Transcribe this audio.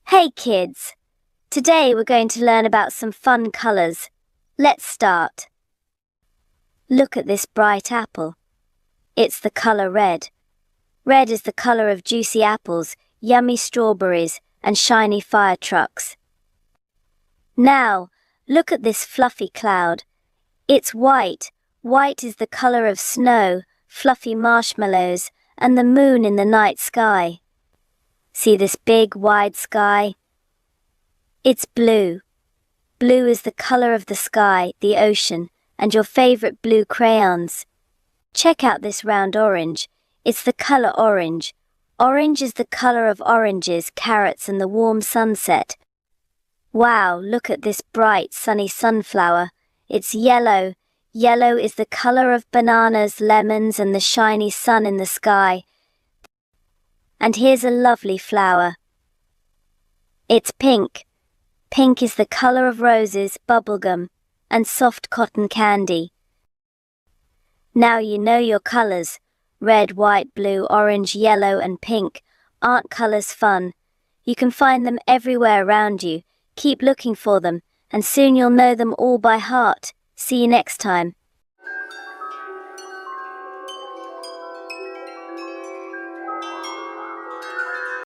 Hey kids! Today we're going to learn about some fun colors. Let's start. Look at this bright apple. It's the color red. Red is the color of juicy apples, yummy strawberries, and shiny fire trucks. Now, look at this fluffy cloud. It's white. White is the color of snow, fluffy marshmallows, and the moon in the night sky. See this big, wide sky? It's blue. Blue is the color of the sky, the ocean, and your favorite blue crayons. Check out this round orange. It's the color orange. Orange is the color of oranges, carrots, and the warm sunset. Wow, look at this bright, sunny sunflower. It's yellow. Yellow is the color of bananas, lemons, and the shiny sun in the sky. And here's a lovely flower. It's pink. Pink is the color of roses, bubblegum, and soft cotton candy. Now you know your colors. Red, white, blue, orange, yellow, and pink. Aren't colors fun? You can find them everywhere around you. Keep looking for them, and soon you'll know them all by heart. See you next time.